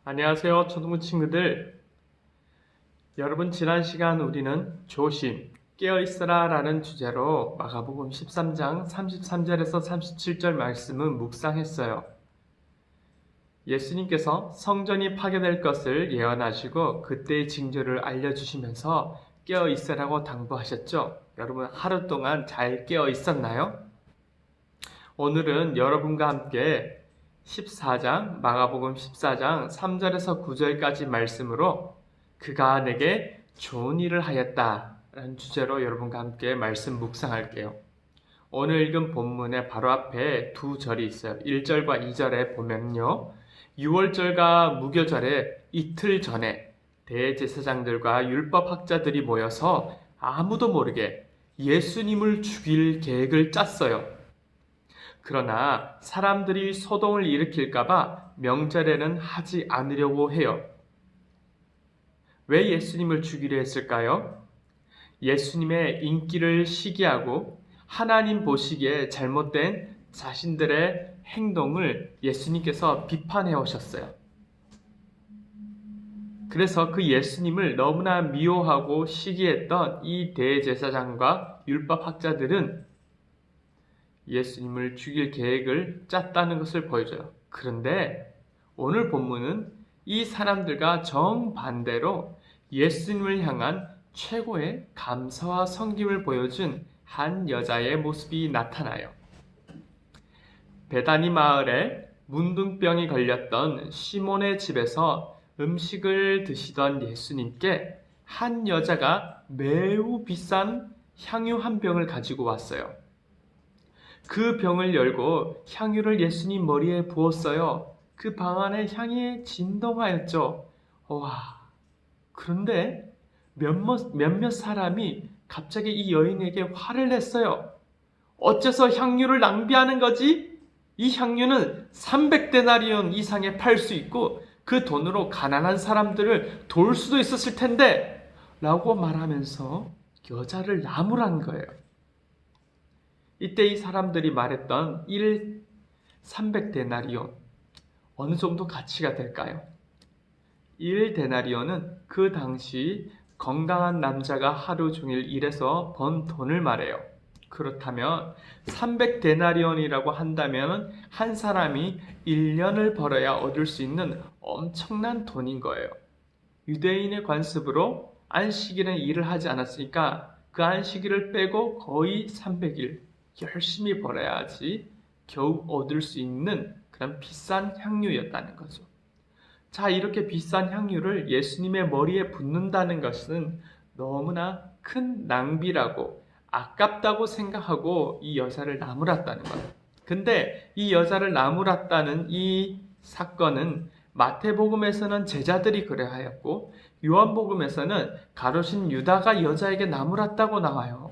안녕하세요, 초등부 친구들. 여러분, 지난 시간 우리는 조심, 깨어있어라 라는 주제로 마가복음 13장 33절에서 37절 말씀을 묵상했어요. 예수님께서 성전이 파괴될 것을 예언하시고 그때의 징조를 알려주시면서 깨어있으라고 당부하셨죠. 여러분, 하루 동안 잘 깨어있었나요? 오늘은 여러분과 함께 14장, 마가복음 14장 3절에서 9절까지 말씀으로 그가 내게 좋은 일을 하였다 라는 주제로 여러분과 함께 말씀 묵상할게요. 오늘 읽은 본문의 바로 앞에 두 절이 있어요. 1절과 2절에 보면요. 6월절과 무교절에 이틀 전에 대제사장들과 율법학자들이 모여서 아무도 모르게 예수님을 죽일 계획을 짰어요. 그러나 사람들이 소동을 일으킬까봐 명절에는 하지 않으려고 해요. 왜 예수님을 죽이려 했을까요? 예수님의 인기를 시기하고 하나님 보시기에 잘못된 자신들의 행동을 예수님께서 비판해 오셨어요. 그래서 그 예수님을 너무나 미워하고 시기했던 이 대제사장과 율법학자들은 예수님을 죽일 계획을 짰다는 것을 보여줘요. 그런데 오늘 본문은 이 사람들과 정반대로 예수님을 향한 최고의 감사와 섬김을 보여준 한 여자의 모습이 나타나요. 베다니 마을에 문둥병이 걸렸던 시몬의 집에서 음식을 드시던 예수님께 한 여자가 매우 비싼 향유 한 병을 가지고 왔어요. 그 병을 열고 향유를 예수님 머리에 부었어요. 그 방 안에 향이 진동하였죠. 와, 그런데 몇몇 사람이 갑자기 이 여인에게 화를 냈어요. 어째서 향유를 낭비하는 거지? 이 향유는 300데나리온 이상에 팔 수 있고 그 돈으로 가난한 사람들을 도울 수도 있었을 텐데 라고 말하면서 여자를 나무란 거예요. 이때 이 사람들이 말했던 300데나리온 어느 정도 가치가 될까요? 1데나리온은 그 당시 건강한 남자가 하루 종일 일해서 번 돈을 말해요. 그렇다면 300데나리온이라고 한다면 한 사람이 1년을 벌어야 얻을 수 있는 엄청난 돈인 거예요. 유대인의 관습으로 안식일은 일을 하지 않았으니까 그 안식일을 빼고 거의 300일 열심히 벌어야지 겨우 얻을 수 있는 그런 비싼 향유였다는 거죠. 자, 이렇게 비싼 향유를 예수님의 머리에 붓는다는 것은 너무나 큰 낭비라고 아깝다고 생각하고 이 여자를 나무랐다는 거예요. 근데 이 여자를 나무랐다는 이 사건은 마태복음에서는 제자들이 그래하였고 요한복음에서는 가로신 유다가 여자에게 나무랐다고 나와요.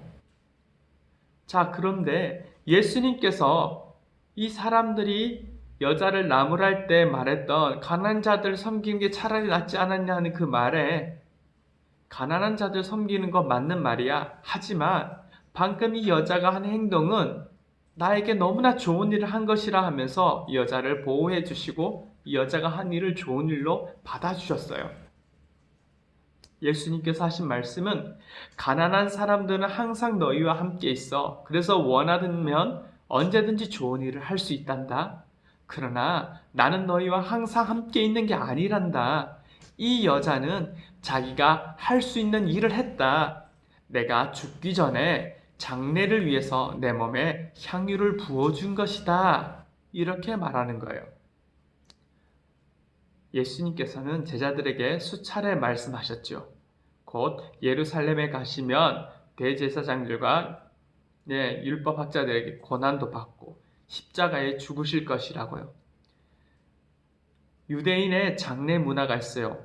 자, 그런데 예수님께서 이 사람들이 여자를 나무랄 때 말했던 가난한 자들 섬기는 게 차라리 낫지 않았냐는 그 말에 가난한 자들 섬기는 거 맞는 말이야. 하지만 방금 이 여자가 한 행동은 나에게 너무나 좋은 일을 한 것이라 하면서 이 여자를 보호해 주시고 이 여자가 한 일을 좋은 일로 받아주셨어요. 예수님께서 하신 말씀은 가난한 사람들은 항상 너희와 함께 있어. 그래서 원하면 언제든지 좋은 일을 할 수 있단다. 그러나 나는 너희와 항상 함께 있는 게 아니란다. 이 여자는 자기가 할 수 있는 일을 했다. 내가 죽기 전에 장례를 위해서 내 몸에 향유를 부어준 것이다. 이렇게 말하는 거예요. 예수님께서는 제자들에게 수차례 말씀하셨죠. 곧 예루살렘에 가시면 대제사장들과 율법학자들에게 고난도 받고 십자가에 죽으실 것이라고요. 유대인의 장례 문화가 있어요.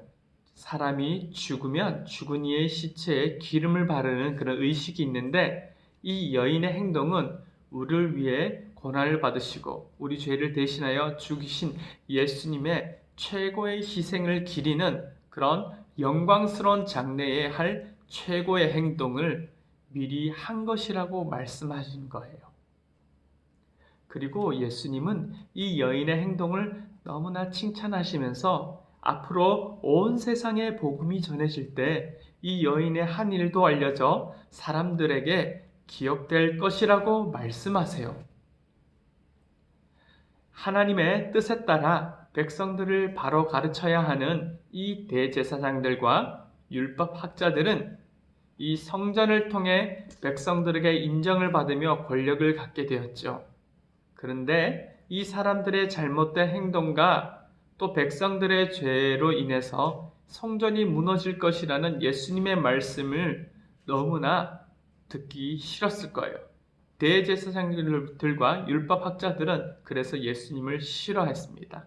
사람이 죽으면 죽은 이의 시체에 기름을 바르는 그런 의식이 있는데 이 여인의 행동은 우리를 위해 고난을 받으시고 우리 죄를 대신하여 죽이신 예수님의 최고의 희생을 기리는 그런 영광스러운 장래에 할 최고의 행동을 미리 한 것이라고 말씀하신 거예요. 그리고 예수님은 이 여인의 행동을 너무나 칭찬하시면서 앞으로 온 세상에 복음이 전해질 때 이 여인의 한 일도 알려져 사람들에게 기억될 것이라고 말씀하세요. 하나님의 뜻에 따라 백성들을 바로 가르쳐야 하는 이 대제사장들과 율법 학자들은 이 성전을 통해 백성들에게 인정을 받으며 권력을 갖게 되었죠. 그런데 이 사람들의 잘못된 행동과 또 백성들의 죄로 인해서 성전이 무너질 것이라는 예수님의 말씀을 너무나 듣기 싫었을 거예요. 대제사장들과 율법학자들은 그래서 예수님을 싫어했습니다.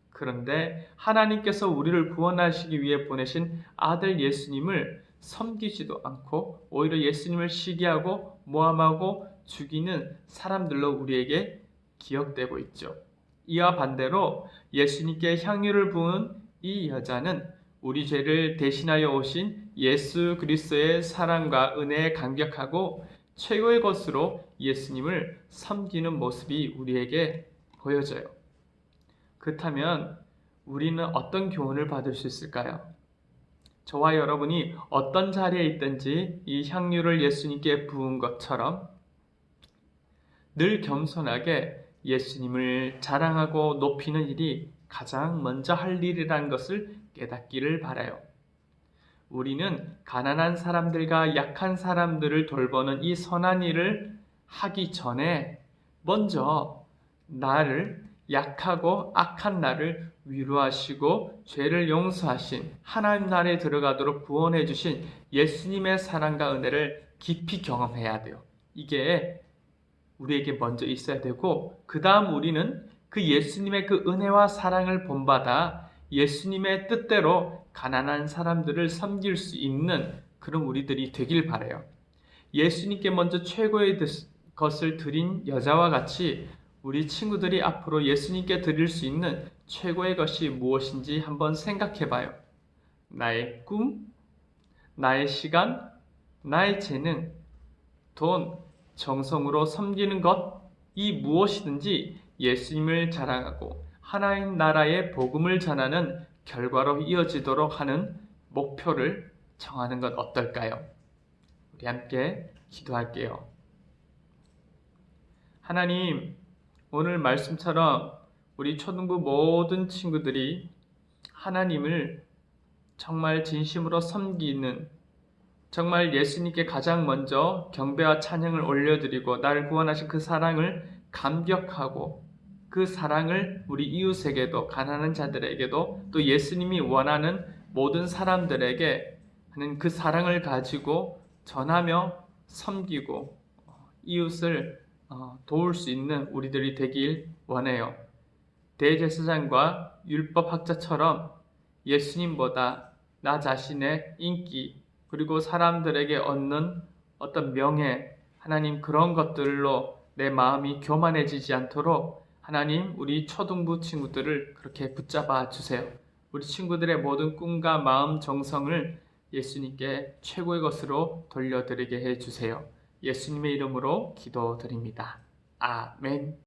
그런데 하나님께서 우리를 구원하시기 위해 보내신 아들 예수님을 섬기지도 않고 오히려 예수님을 시기하고 모함하고 죽이는 사람들로 우리에게 기억되고 있죠. 이와 반대로 예수님께 향유를 부은 이 여자는 우리 죄를 대신하여 오신 예수 그리스도의 사랑과 은혜에 감격하고 최고의 것으로 예수님을 섬기는 모습이 우리에게 보여져요. 그렇다면 우리는 어떤 교훈을 받을 수 있을까요? 저와 여러분이 어떤 자리에 있든지 이 향유를 예수님께 부은 것처럼 늘 겸손하게 예수님을 자랑하고 높이는 일이 가장 먼저 할 일이라는 것을 깨닫기를 바라요. 우리는 가난한 사람들과 약한 사람들을 돌보는 이 선한 일을 하기 전에 먼저 나를 약하고 악한 나를 위로하시고 죄를 용서하신 하나님 나라에 들어가도록 구원해 주신 예수님의 사랑과 은혜를 깊이 경험해야 돼요. 이게 우리에게 먼저 있어야 되고 그 다음 우리는 그 예수님의 그 은혜와 사랑을 본받아 예수님의 뜻대로 가난한 사람들을 섬길 수 있는 그런 우리들이 되길 바라요. 예수님께 먼저 최고의 것을 드린 여자와 같이 우리 친구들이 앞으로 예수님께 드릴 수 있는 최고의 것이 무엇인지 한번 생각해 봐요. 나의 꿈, 나의 시간, 나의 재능, 돈, 정성으로 섬기는 것, 이 무엇이든지 예수님을 자랑하고 하나님 나라의 복음을 전하는 결과로 이어지도록 하는 목표를 정하는 것 어떨까요? 우리 함께 기도할게요. 하나님, 오늘 말씀처럼 우리 초등부 모든 친구들이 하나님을 정말 진심으로 섬기는, 정말 예수님께 가장 먼저 경배와 찬양을 올려드리고 나를 구원하신 그 사랑을 감격하고 그 사랑을 우리 이웃에게도 가난한 자들에게도 또 예수님이 원하는 모든 사람들에게 하는 그 사랑을 가지고 전하며 섬기고 이웃을 도울 수 있는 우리들이 되길 원해요. 대제사장과 율법학자처럼 예수님보다 나 자신의 인기 그리고 사람들에게 얻는 어떤 명예, 하나님 그런 것들로 내 마음이 교만해지지 않도록 하나님 우리 초등부 친구들을 그렇게 붙잡아 주세요. 우리 친구들의 모든 꿈과 마음 정성을 예수님께 최고의 것으로 돌려드리게 해주세요. 예수님의 이름으로 기도드립니다. 아멘.